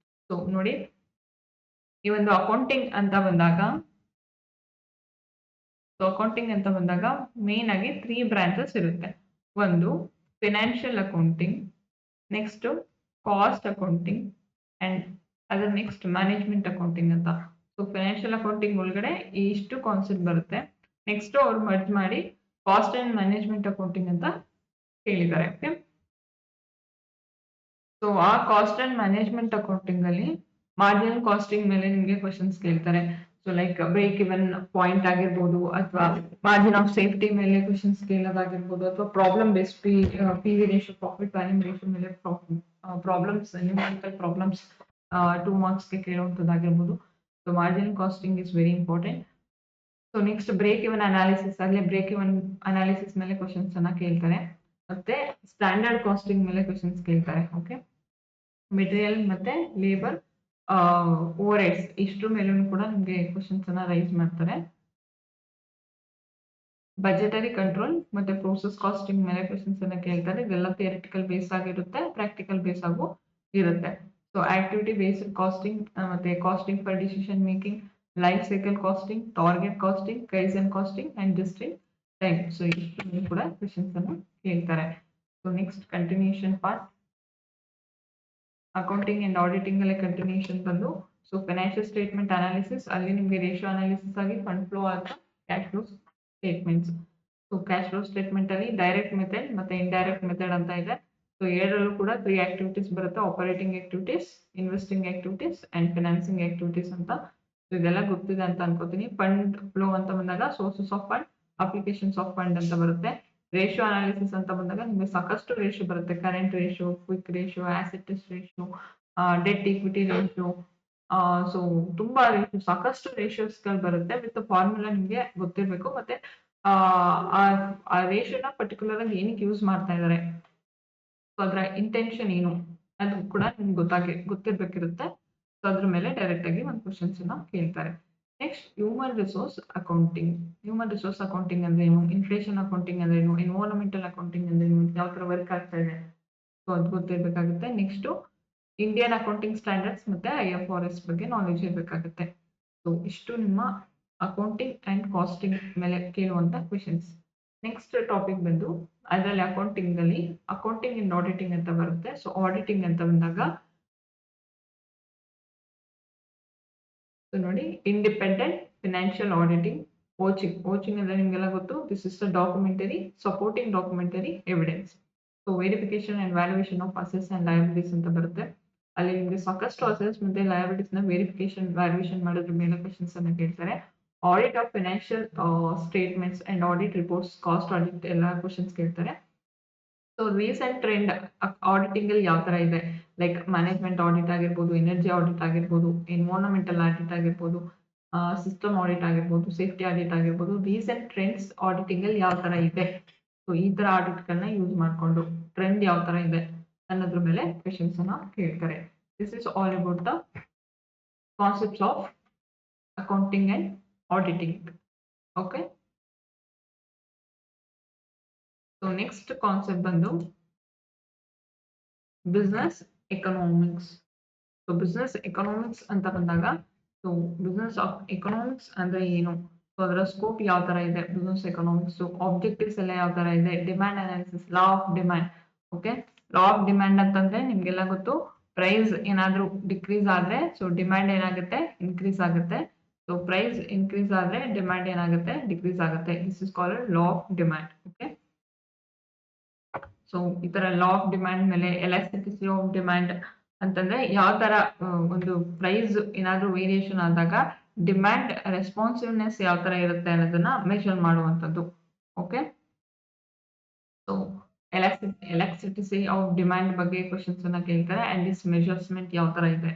So ನೋಡಿ, ಈ ಒಂದು ಅಕೌಂಟಿಂಗ್ ಅಂತ ಬಂದಾಗ ಮೇನ್ ಆಗಿ 3 ಬ್ರಾಂಚಸ್ ಇರುತ್ತೆ. ಒಂದು financial accounting, next cost accounting and ಅದರ ನೆಕ್ಸ್ಟ್ ಮ್ಯಾನೇಜ್ಮೆಂಟ್ ಅಕೌಂಟಿಂಗ್ ಅಂತ. ಸೊ ಫಿನಾನ್ಷಿಯಲ್ ಅಕೌಂಟಿಂಗ್ ಒಳಗಡೆ ಇಷ್ಟು ಕಾನ್ಸೆಪ್ಟ್ ಬರುತ್ತೆ. ನೆಕ್ಸ್ಟ್ ಅವ್ರು ಮರ್ಜ್ ಮಾಡಿ ಕಾಸ್ಟ್ ಅಂಡ್ ಮ್ಯಾನೇಜ್ಮೆಂಟ್ ಅಕೌಂಟಿಂಗ್ ಅಂತ ಹೇಳಿದ್ದಾರೆ. ಓಕೆ, ಸೊ ಆ ಕಾಸ್ಟ್ ಅಂಡ್ ಮ್ಯಾನೇಜ್ಮೆಂಟ್ ಅಕೌಂಟಿಂಗ್ ಅಲ್ಲಿ ಮಾರ್ಜಿನಲ್ ಕಾಸ್ಟಿಂಗ್ ಮೇಲೆ ನಿಮಗೆ ಕ್ವಶನ್ಸ್ ಕೇಳ್ತಾರೆ. So like break even point ಆಗಿರ್ಬೋದು, ಅಥವಾ ಮಾರ್ಜಿನ್ ಆಫ್ ಸೇಫ್ಟಿ ಮೇಲೆ ಕ್ವಶನ್ಸ್ ಕೇಳೋದಾಗಿರ್ಬೋದು, ಅಥವಾ problem based P V ratio, profit volume ratio ಮೇಲೆ ಪ್ರಾಬ್ಲಮ್ಸ್, ನ್ಯೂಮರಿಕಲ್ ಪ್ರಾಬ್ಲಮ್ಸ್ 2 ಮಾರ್ಕ್ಸ್ಗೆ ಕೇಳುವಂಥದ್ದಾಗಿರ್ಬೋದು. So marginal costing is very important. So next break even analysis, ಅಲ್ಲಿ break even analysis ಮೇಲೆ ಕ್ವಶನ್ಸ್ ಅನ್ನ ಕೇಳ್ತಾರೆ. ಮತ್ತೆ ಸ್ಟ್ಯಾಂಡರ್ಡ್ ಕಾಸ್ಟಿಂಗ್ ಮೇಲೆ ಕ್ವಶನ್ಸ್ ಕೇಳ್ತಾರೆ. ಓಕೆ, ಮೆಟೀರಿಯಲ್ ಮತ್ತೆ ಲೇಬರ್ ಓವರ್ ಹೆಡ್ಸ್ ಇಷ್ಟ್ರ ಮೇಲೂ ಕೂಡ ನಿಮಗೆ ಕ್ವಶನ್ಸ್ ಅನ್ನ ರೈಸ್ ಮಾಡ್ತಾರೆ. ಬಜೆಟರಿ ಕಂಟ್ರೋಲ್ ಮತ್ತೆ ಪ್ರೋಸೆಸ್ ಕಾಸ್ಟಿಂಗ್ ಮೇಲೆ ಕ್ವಶನ್ಸ್ ಅನ್ನ ಕೇಳ್ತಾರೆ. ಇದೆಲ್ಲ ಥಿಯರಿಟಿಕಲ್ ಬೇಸ್ ಆಗಿರುತ್ತೆ, ಪ್ರಾಕ್ಟಿಕಲ್ ಬೇಸ್ ಆಗು ಇರುತ್ತೆ. ಸೊ ಆಕ್ಟಿವಿಟಿ ಬೇಸ್ಡ್ ಕಾಸ್ಟಿಂಗ್ ಮತ್ತೆ costing for decision making, life cycle costing, target costing, kaizen costing and just in time. So ಇಷ್ಟು ಕೂಡ ಕ್ವಶನ್ಸ್ ಅನ್ನು ಕೇಳ್ತಾರೆ. So next continuation part, accounting and auditing ಅಲ್ಲಿ continuation ಬಂದು so financial statement analysis, ಅಲ್ಲಿ ನಿಮಗೆ ratio analysis ಆಗಿ fund flow ಅಥವಾ cash flow statements. So cash flow statement ಅಲ್ಲಿ ಡೈರೆಕ್ಟ್ ಮೆಥಡ್ ಮತ್ತೆ ಇಂಡೈರೆಕ್ಟ್ ಮೆಥಡ್ ಅಂತ ಇದೆ. ಸೊ ಎರಡರಲ್ಲೂ ಕೂಡ 3 ಆಕ್ಟಿವಿಟೀಸ್ ಬರುತ್ತೆ: operating activities, investing activities and financing activities ಅಂತ. ಸೊ ಇದೆಲ್ಲ ಗೊತ್ತಿದೆ ಅಂತ ಅನ್ಕೋತೀನಿ. ಫಂಡ್ ಫ್ಲೋ ಅಂತ ಬಂದಾಗ sources of fund, applications of fund ಅಂತ ಬರುತ್ತೆ. ರೇಷಿಯೋ ಅನಾಲಿಸಿಸ್ ಅಂತ ಬಂದಾಗ ನಿಮಗೆ ಸಾಕಷ್ಟು ರೇಷಿಯೋ ಬರುತ್ತೆ: current ratio, quick ratio, asset ratio, debt equity ratio. So ತುಂಬಾ ರೇಷಿಯೋ, ಸಾಕಷ್ಟು ರೇಷಿಯೋಸ್ ಗಳು ಬರುತ್ತೆ. ವಿತ್ ಫಾರ್ಮುಲಾ ನಿಮಗೆ ಗೊತ್ತಿರಬೇಕು. ಮತ್ತೆ ಆ ರೇಷಿಯೋನ ಪರ್ಟಿಕ್ಯುಲರ್ ಆಗಿ ಏನಕ್ಕೆ ಯೂಸ್ ಮಾಡ್ತಾ ಇದ್ದಾರೆ, ಸೊ ಅದರ ಇಂಟೆನ್ಷನ್ ಏನು ಅದು ಕೂಡ ನಿಮ್ಗೆ ಗೊತ್ತಿರ್ಬೇಕಿರುತ್ತೆ. ಸೊ ಅದ್ರ ಮೇಲೆ ಡೈರೆಕ್ಟ್ ಆಗಿ ಒಂದು ಕ್ವಶನ್ಸ್ ಅನ್ನ ಕೇಳ್ತಾರೆ. Next human resource accounting. Human resource accounting ಅಂದ್ರೆ ಏನು, ಇನ್ಫ್ಲೇಷನ್ ಅಕೌಂಟಿಂಗ್ ಅಂದ್ರೆ ಏನು, ಎನ್ವೈರನ್ಮೆಂಟಲ್ ಅಕೌಂಟಿಂಗ್ ಅಂದ್ರೆ ಏನು, ಯಾವ ತರ ವರ್ಕ್ ಆಗ್ತಾ ಇದೆ, ಸೊ ಅದು ಗೊತ್ತಿರ್ಬೇಕಾಗುತ್ತೆ. ನೆಕ್ಸ್ಟ್ ಇಂಡಿಯನ್ ಅಕೌಂಟಿಂಗ್ ಸ್ಟ್ಯಾಂಡರ್ಡ್ಸ್ ಮತ್ತೆ IFRS ಬಗ್ಗೆ ನಾಲೆಜ್ ಇರಬೇಕಾಗುತ್ತೆ. ಸೊ ಇಷ್ಟು ನಿಮ್ಮ ಅಕೌಂಟಿಂಗ್ ಅಂಡ್ ಕಾಸ್ಟಿಂಗ್ ಮೇಲೆ ಕೇಳುವಂತ ಕ್ವೆಶನ್ಸ್. ನೆಕ್ಸ್ಟ್ ಟಾಪಿಕ್ ಬಂದು ಅದರಲ್ಲಿ ಅಕೌಂಟಿಂಗ್ ಅಲ್ಲಿ ಅಕೌಂಟಿಂಗ್ ಅಂಡ್ ಆಡಿಟಿಂಗ್ ಅಂತ ಬರುತ್ತೆ. ಸೊ ಆಡಿಟಿಂಗ್ ಅಂತ ಬಂದಾಗ ನೋಡಿ, ಇಂಡಿಪೆಂಡೆಂಟ್ ಫಿನಾನ್ಷಿಯಲ್ ಆಡಿಟಿಂಗ್, ಓಚಿಂಗ್ ಅಂದ್ರೆ ನಿಮಗೆಲ್ಲ ಗೊತ್ತು. This is the documentary supporting documentary evidence. So verification and valuation of assets and liabilities ಅಂತ ಬರುತ್ತೆ. ಅಲ್ಲಿ ನಿಮಗೆ ಸಾಕಷ್ಟು ಅಸೆಟ್ಸ್ ಮತ್ತೆ ಲಯಬಿಲಿಟೀಸ್ ನ ವೆರಿಫಿಕೇಶನ್ ವ್ಯಾಲ್ಯೂಯೇಷನ್ ಮಾಡೋದ್ರ ಮೇಲೆ ಕ್ವೆಶನ್ಸ್ ಅನ್ನ ಕೇಳ್ತಾರೆ. Audit of financial statements and audit reports, cost audit ಎಲ್ಲ ಕ್ವೆಶನ್ಸ್ ಕೇಳ್ತಾರೆ. ಸೊ ರೀಸೆಂಟ್ ಟ್ರೆಂಡ್ ಆಡಿಟಿಂಗ್ ಅಲ್ಲಿ ಯಾವ ತರ ಇದೆ, ಲೈಕ್ ಮ್ಯಾನೇಜ್ಮೆಂಟ್ ಆಡಿಟ್ ಆಗಿರ್ಬೋದು, ಎನರ್ಜಿ ಆಡಿಟ್ ಆಗಿರ್ಬೋದು, ಎನ್ವೈರನ್ಮೆಂಟಲ್ ಆಡಿಟ್ ಆಗಿರ್ಬೋದು, ಸಿಸ್ಟಮ್ ಆಡಿಟ್ ಆಗಿರ್ಬೋದು, ಸೇಫ್ಟಿ ಆಡಿಟ್ ಆಗಿರ್ಬೋದು. ರೀಸೆಂಟ್ ಟ್ರೆಂಡ್ಸ್ ಆಡಿಟಿಂಗ್ ಅಲ್ಲಿ ಯಾವ ತರ ಇದೆ, ಸೊ ಈ ತರ ಆಡಿಟ್ ಗಳನ್ನ ಯೂಸ್ ಮಾಡ್ಕೊಂಡು ಟ್ರೆಂಡ್ ಯಾವ ತರ ಇದೆ ಅನ್ನೋದ್ರ ಮೇಲೆ ಕ್ವೆಶನ್ಸ್ ಅನ್ನ ಕೇಳ್ತಾರೆ. This is all about the concepts of accounting and auditing. Okay, so next concept ಬಂದು business economics. So business economics ಅಂತ ಬಂದಾಗ ಸೊ ಬಿಸ್ನೆಸ್ ಎಕನಾಮಿಕ್ಸ್ ಅಂದ್ರೆ ಏನು, ಸೊ ಅದರ ಸ್ಕೋಪ್ ಯಾವ ತರ ಇದೆ, ಬಿಸ್ನೆಸ್ ಎಕನಾಮಿಕ್ಸ್ ಆಬ್ಜೆಕ್ಟಿವ್ಸ್ ಎಲ್ಲ ಯಾವ ತರ ಇದೆ, demand analysis, law of demand. Okay, law of demand ಅಂತಂದ್ರೆ ನಿಮ್ಗೆಲ್ಲ ಗೊತ್ತು, ಪ್ರೈಸ್ ಏನಾದ್ರೂ ಡಿಕ್ರೀಸ್ ಆದ್ರೆ ಸೊ ಡಿಮ್ಯಾಂಡ್ ಏನಾಗುತ್ತೆ, ಇನ್ಕ್ರೀಸ್ ಆಗುತ್ತೆ. ಸೊ ಪ್ರೈಸ್ ಇನ್ಕ್ರೀಸ್ ಆದ್ರೆ ಡಿಮ್ಯಾಂಡ್ ಏನಾಗುತ್ತೆ, ಡಿಕ್ರೀಸ್ ಆಗುತ್ತೆ. This is called law of demand. Okay, so ಈ ತರ ಲಾ ಆಫ್ ಡಿಮ್ಯಾಂಡ್ ಮೇಲೆ ಎಲಾಸ್ಟಿಸಿಟಿ ಆಫ್ ಡಿಮ್ಯಾಂಡ್ ಅಂತಂದ್ರೆ ಯಾವ ತರ ಒಂದು ಪ್ರೈಸ್ ಏನಾದ್ರೂ ವೇರಿಯೇಷನ್ ಆದಾಗ ಡಿಮ್ಯಾಂಡ್ ರೆಸ್ಪಾನ್ಸಿವ್ನೆಸ್ ಯಾವ ತರ ಇರುತ್ತೆ ಅನ್ನೋದನ್ನ ಮೆಷರ್ ಮಾಡುವಂತದ್ದು. Okay, so elasticity of demand ಬಗ್ಗೆ ಕ್ವಶನ್ಸ್ ಅನ್ನ ಕೇಳ್ತಾರೆ. ಅಂಡ್ ದಿಸ್ ಮೆಜರ್ಸ್ಮೆಂಟ್ ಯಾವ ತರ ಇದೆ,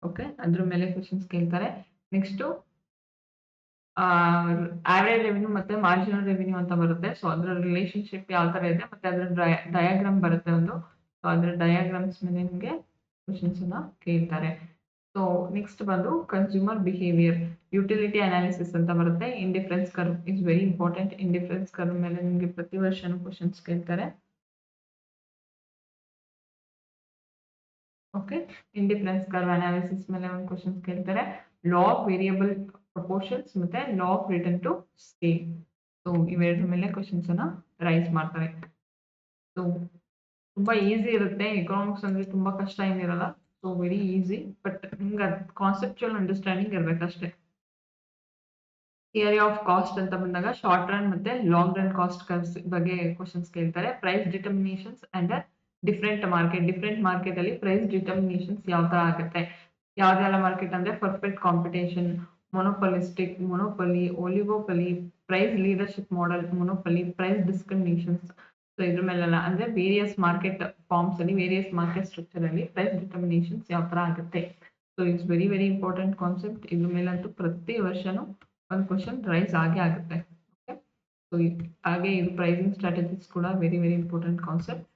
ಓಕೆ, ಅದ್ರ ಮೇಲೆ ಕ್ವಶನ್ಸ್ ಕೇಳ್ತಾರೆ. ನೆಕ್ಸ್ಟ್ ಆವರೇಜ್ ರೆವಿನ್ಯೂ ಮತ್ತೆ ಮಾರ್ಜಿನಲ್ ರೆವಿನ್ಯೂ ಅಂತ ಬರುತ್ತೆ. ಸೊ ಅದರ ರಿಲೇಶನ್ಶಿಪ್ ಯಾವ ತರ ಇದೆ ಮತ್ತೆ ಅದರ ಡಯಾಗ್ರಾಮ್ ಬರುತ್ತೆ ಒಂದು. ಸೊ ಅದರ ಡಯಾಗ್ರಾಮ್ಸ್ ಮೇಲೆ ನಿಮಗೆ ಕ್ವಶನ್ಸ್ ಅನ್ನ ಕೇಳ್ತಾರೆ. ಸೊ ನೆಕ್ಸ್ಟ್ ಬಂದು ಕನ್ಸ್ಯೂಮರ್ ಬಿಹೇವಿಯರ್, ಯುಟಿಲಿಟಿ ಅನಾಲಿಸಿಸ್ ಅಂತ ಬರುತ್ತೆ. Indifference curve is very important. Indifference curve ಮೇಲೆ ನಿಮಗೆ ಪ್ರತಿ ವರ್ಷನೂ ಕ್ವಶನ್ಸ್ ಕೇಳ್ತಾರೆ. ಓಕೆ, ಇಂಡಿಫರೆನ್ಸ್ ಕರ್ವ್ ಅನಾಲಿಸಿಸ್ ಮೇಲೆ ಒಂದು ಕ್ವಶನ್ಸ್ ಕೇಳ್ತಾರೆ. ಲಾ ಆಫ್ ವೇರಿಯಬಲ್ ಪ್ರಪೋರ್ಷನ್ಸ್ ಮತ್ತೆ law of return to scale. So ಇವೆರಡರ ಮೇಲೆ ಕ್ವಶನ್ಸ್ ಅನ್ನ ರೈಸ್ ಮಾಡ್ತಾರೆ. ಸೊ ತುಂಬಾ ಈಸಿ ಇರುತ್ತೆ, ಎಕನಾಮಿಕ್ಸ್ ಅಂದ್ರೆ ತುಂಬಾ ಕಷ್ಟ ಏನಿರಲ್ಲ. ಸೊ ವೆರಿ ಈಸಿ, ಬಟ್ ನಿಮ್ಗೆ ಕಾನ್ಸೆಪ್ಚುಯಲ್ ಅಂಡರ್ಸ್ಟ್ಯಾಂಡಿಂಗ್ ಇರ್ಬೇಕಷ್ಟೇ. ಥಿಯರಿ ಆಫ್ ಕಾಸ್ಟ್ ಅಂತ ಬಂದಾಗ ಶಾರ್ಟ್ ರನ್ ಮತ್ತೆ ಲಾಂಗ್ ರನ್ ಕಾಸ್ಟ್ ಬಗ್ಗೆ ಕ್ವಶನ್ಸ್ ಕೇಳ್ತಾರೆ. Price determinations and different market ಅಲ್ಲಿ ಪ್ರೈಸ್ ಡಿಟರ್ಮಿನೇಷನ್ಸ್ ಯಾವ ತರ ಆಗುತ್ತೆ, ಯಾವ್ದೆಲ್ಲ ಮಾರ್ಕೆಟ್ ಅಂದ್ರೆ perfect competition, monopoly, oligopoly, price leadership model, monopoly, price discriminations. So ಇದ್ರ ಮೇಲೆಲ್ಲ ಅಂದ್ರೆ ವೇರಿಯಸ್ ಮಾರ್ಕೆಟ್ ಫಾರ್ಮ್ಸ್ ಅಲ್ಲಿ, ವೇರಿಯಸ್ ಮಾರ್ಕೆಟ್ ಸ್ಟ್ರಕ್ಚರ್ ಅಲ್ಲಿ ಪ್ರೈಸ್ ಡಿಟರ್ಮಿನೇಷನ್ಸ್ ಯಾವ ತರ ಆಗುತ್ತೆ. So it's very very important concept. ಇದ್ರ ಮೇಲಂತೂ ಪ್ರತಿ ವರ್ಷನೂ ಒಂದು ಕ್ವಶನ್ ರೈಸ್ ಆಗೇ ಆಗುತ್ತೆ. ಓಕೆ, ಸೊ ಹಾಗೆ ಇದು ಪ್ರೈಸಿಂಗ್ ಸ್ಟ್ರಾಟಜಿಸ್ ಕೂಡ very very important concept.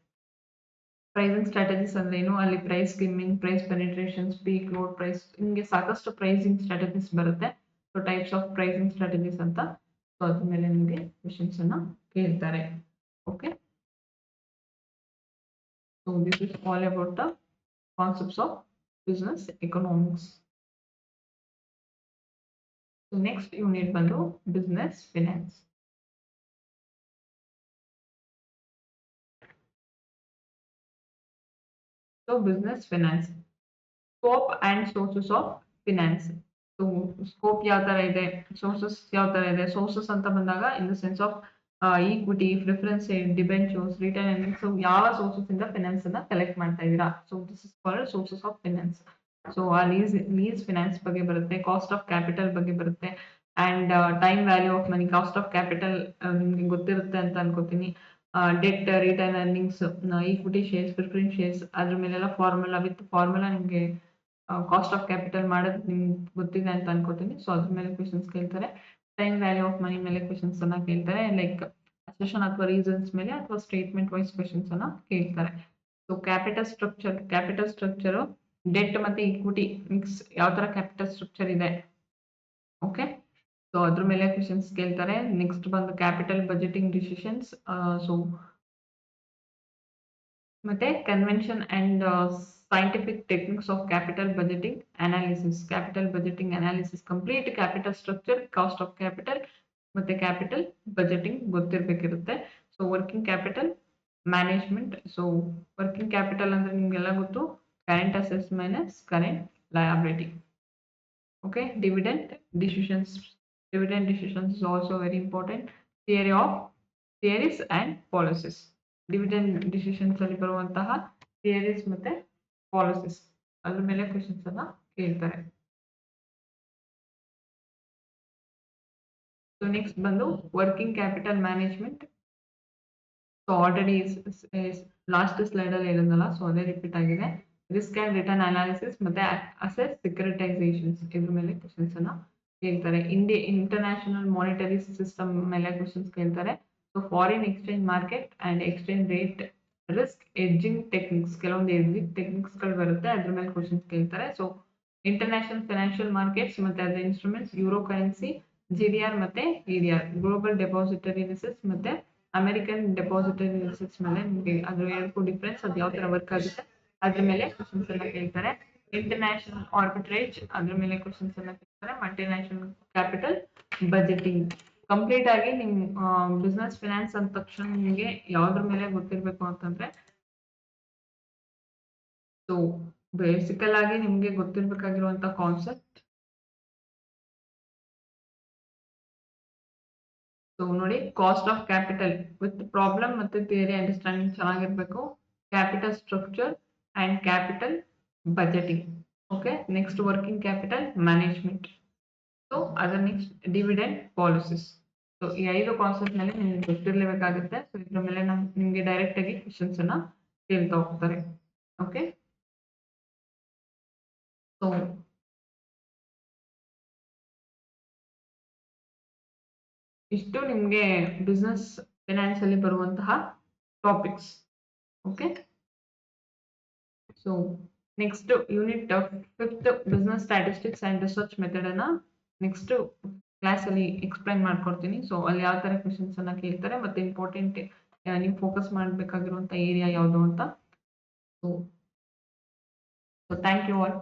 Pricing strategies ಅಂದ್ರೆ ಏನು, ಅಲ್ಲಿ price skimming, price penetration, peak load price, ಹಿಂಗೆ ಸಾಕಷ್ಟು ಪ್ರೈಸಿಂಗ್ ಸ್ಟ್ರಾಟಜಿಸ್ ಬರುತ್ತೆ. So types of pricing strategies ಅಂತ. ಸೊ ಅದ್ರ ಮೇಲೆ ನಿಮಗೆ ಕ್ವಶನ್ಸ್ ಅನ್ನ ಕೇಳ್ತಾರೆ. Okay, so this is all about the concepts of business economics. So next unit ಬಂದು business finance. So business finance, scope and sources of finance. So scope ಯಾವ ತರ ಇದೆ, ಸೋರ್ಸಸ್ ಯಾವ ತರ ಇದೆ. ಸೋರ್ಸಸ್ ಅಂತ ಬಂದಾಗ in the sense of equity, preference, debentures, return earnings. So ಯಾವ ಸೋರ್ಸಸ್ ಇಂದ ಫಿನಾನ್ಸ್ ಅನ್ನ ಕಲೆಕ್ಟ್ ಮಾಡ್ತಾ ಇದೀರಾ. So this is called sources of finance. So ಆ ಲೀಸ್ ಫಿನಾನ್ಸ್ ಬಗ್ಗೆ ಬರುತ್ತೆ, ಕಾಸ್ಟ್ ಆಫ್ ಕ್ಯಾಪಿಟಲ್ ಬಗ್ಗೆ ಬರುತ್ತೆ, and time value of money. Cost of capital ನಿಮ್ಗೆ ಗೊತ್ತಿರುತ್ತೆ ಅಂತ ಅನ್ಕೋತೀನಿ. Debt, return earnings, equity shares, preference shares, ಅದ್ರ ಮೇಲೆಲ್ಲ ಫಾರ್ಮುಲಾ, ವಿತ್ ಫಾರ್ಮುಲಾ ನಿಮಗೆ ಕಾಸ್ಟ್ ಆಫ್ ಕ್ಯಾಪಿಟಲ್ ಮಾಡೋದು ನಿಮ್ಗೆ ಗೊತ್ತಿದೆ ಅಂತ ಅನ್ಕೋತೀನಿ. ಸೊ ಅದ್ರ ಮೇಲೆ ಕ್ವಶನ್ಸ್ ಕೇಳ್ತಾರೆ. ಟೈಮ್ ವ್ಯಾಲ್ಯೂ ಆಫ್ ಮನಿ ಮೇಲೆ ಕ್ವಶನ್ಸ್ ಅನ್ನ ಕೇಳ್ತಾರೆ. ಲೈಕ್ ಅಸೆಷನ್ ಅಥವಾ ರೀಸನ್ಸ್ ಮೇಲೆ ಅಥವಾ ಸ್ಟೇಟ್ಮೆಂಟ್ ವೈಸ್ ಕ್ವಶನ್ಸ್ ಅನ್ನ ಕೇಳ್ತಾರೆ. ಸೊ ಕ್ಯಾಪಿಟಲ್ ಸ್ಟ್ರಕ್ಚರ್, ಡೆಟ್ ಮತ್ತೆ ಈಕ್ವಿಟಿ ಮಿಕ್ಸ್ ಯಾವ ತರ ಕ್ಯಾಪಿಟಲ್ ಸ್ಟ್ರಕ್ಚರ್ ಇದೆ. ಓಕೆ, ಸೊ ಅದ್ರ ಮೇಲೆ ಕ್ವಶನ್ಸ್ ಕೇಳ್ತಾರೆ. ನೆಕ್ಸ್ಟ್ ಬಂದು ಕ್ಯಾಪಿಟಲ್ ಬಜೆಟಿಂಗ್ ಡಿಸಿಷನ್ಸ್. ಸೊ ಮತ್ತೆ convention and scientific techniques of capital budgeting analysis, complete capital structure, cost of capital ಮತ್ತೆ capital budgeting ಗೊತ್ತಿರಬೇಕಿರುತ್ತೆ. So working capital management. So working capital ಅಂದ್ರೆ ನಿಮ್ಗೆಲ್ಲ ಗೊತ್ತು, current assets minus current liability. Okay, dividend decisions is also very important. Theories and policies. Dividend decisions ಅಲ್ಲಿ ಬರುವಂತಹ theories ಮತ್ತೆ policies, ಅದ್ರ ಮೇಲೆ ಕ್ವಶನ್ಸ್ ಅನ್ನ ಕೇಳ್ತಾರೆ. ಸೊ ನೆಕ್ಸ್ಟ್ ಬಂದು working capital management. So already last slide ಅಲ್ಲಿ ಹೇಳಿದ್ನಲ್ಲ, ಸೊ ಅದೇ ರಿಪೀಟ್ ಆಗಿದೆ. ರಿಸ್ಕ್ ಅಂಡ್ ರಿಟರ್ನ್ ಅನಾಲಿಸಿಸ್ ಮತ್ತೆ ಅಸೆಟ್ ಸೆಕ್ಯುರಿಟೈಸೇಷನ್ಸ್, ಇದ್ರ ಮೇಲೆ ಕ್ವಶನ್ಸ್ ಅನ್ನ ಕೇಳ್ತಾರೆ. ಇಂಟರ್ನ್ಯಾಷನಲ್ ಮಾನಿಟರಿ ಸಿಸ್ಟಮ್ ಮೇಲೆ ಕ್ವಶನ್ಸ್ ಕೇಳ್ತಾರೆ. So foreign exchange market and exchange rate risk, edging techniques, ಕೆಲವೊಂದು ಎಡ್ಜಿಂಗ್ ಟೆಕ್ನಿಕ್ಸ್ ಗಳು ಬರುತ್ತೆ, ಅದ್ರ ಮೇಲೆ ಕ್ವಶನ್ಸ್ ಕೇಳ್ತಾರೆ. ಸೊ ಇಂಟರ್ನ್ಯಾಷನಲ್ ಫೈನಾನ್ಷಿಯಲ್ ಮಾರ್ಕೆಟ್ಸ್ ಮತ್ತೆ ಅದರ ಇನ್ಸ್ಟ್ರೂಮೆಂಟ್ಸ್, ಯೂರೋ ಕರೆನ್ಸಿ, ಜಿಡಿಆರ್ ಮತ್ತೆ ಇಡಿಆರ್, ಗ್ಲೋಬಲ್ ಡೆಪಾಸಿಟರಿ ರಿಸಿಟ್ಸ್ ಮತ್ತೆ ಅಮೆರಿಕನ್ ಡೆಪಾಸಿಟರಿ ರಿಸಿಟ್ಸ್ ಮೇಲೆ ನಿಮಗೆ ಅದ್ರ ಎರಡಕ್ಕೂ ಡಿಫ್ರೆನ್ಸ್, ಅದು ಯಾವ ತರ ವರ್ಕ್ ಆಗುತ್ತೆ ಅದ್ರ ಮೇಲೆ ಕ್ವಶನ್ಸ್ ಎಲ್ಲ ಕೇಳ್ತಾರೆ. ಇಂಟರ್ನ್ಯಾಷನಲ್ ಆರ್ಬಿಟ್ರೇಜ್, ಅದ್ರ ಮೇಲೆ ಕ್ವಶನ್ಸ್ ಎಲ್ಲ ಕೇಳ್ತಾರೆ. Multinational capital budgeting. ಕಂಪ್ಲೀಟ್ ಆಗಿ ನಿಮ್ ಬಿಸ್ನೆಸ್ ಫಿನಾನ್ಸ್ ಅಂದ ತಕ್ಷಣ ನಿಮಗೆ ಯಾವ್ದ್ರ ಮೇಲೆ ಗೊತ್ತಿರ್ಬೇಕು ಅಂತಂದ್ರೆ, ಸೊ ಬೇಸಿಕಲ್ ಆಗಿ ನಿಮ್ಗೆ ಗೊತ್ತಿರ್ಬೇಕಾಗಿರುವಂತ ಕಾನ್ಸೆಪ್ಟ್. ಸೊ ನೋಡಿ, cost of capital with problem ಮತ್ತೆ ಥಿಯರಿ ಅಂಡರ್ಸ್ಟ್ಯಾಂಡಿಂಗ್ ಚೆನ್ನಾಗಿರ್ಬೇಕು. Capital structure and capital budgeting. Okay, next working capital management. So ಅದರ ನೆಕ್ಸ್ಟ್ ಡಿವಿಡೆಂಡ್ ಪಾಲಿಸೀಸ್. ಸೊ ಈ 5 ಕಾನ್ಸೆಪ್ಟ್ ಮೇಲೆ ನಿಮ್ಗೆ ಗೊತ್ತಿರ್ಲೇಬೇಕಾಗುತ್ತೆ. ಸೊ ಇದ್ರ ಮೇಲೆ ನಿಮ್ಗೆ ಡೈರೆಕ್ಟ್ ಆಗಿ ಕ್ವಶನ್ಸ್ ಅನ್ನ ಕೇಳ್ತಾ ಹೋಗ್ತಾರೆ. ಓಕೆ, ಸೊ ಇಷ್ಟು ನಿಮ್ಗೆ ಬಿಸ್ನೆಸ್ ಫಿನಾನ್ಸ್ ಅಲ್ಲಿ ಬರುವಂತಹ topics. Okay, so next unit 5th business statistics and research method ಅನ್ನ ನೆಕ್ಸ್ಟ್ ಕ್ಲಾಸ್ ಅಲ್ಲಿ ಎಕ್ಸ್ಪ್ಲೈನ್ ಮಾಡ್ಕೊಡ್ತೀನಿ. ಸೊ ಅಲ್ಲಿ ಯಾವ ತರ ಕ್ವಶನ್ಸ್ ಅನ್ನ ಕೇಳ್ತಾರೆ ಮತ್ತೆ ಇಂಪಾರ್ಟೆಂಟ್ ನೀವು ಫೋಕಸ್ ಮಾಡಬೇಕಾಗಿರುವಂತ ಏರಿಯಾ ಯಾವುದು ಅಂತ. So thank you all.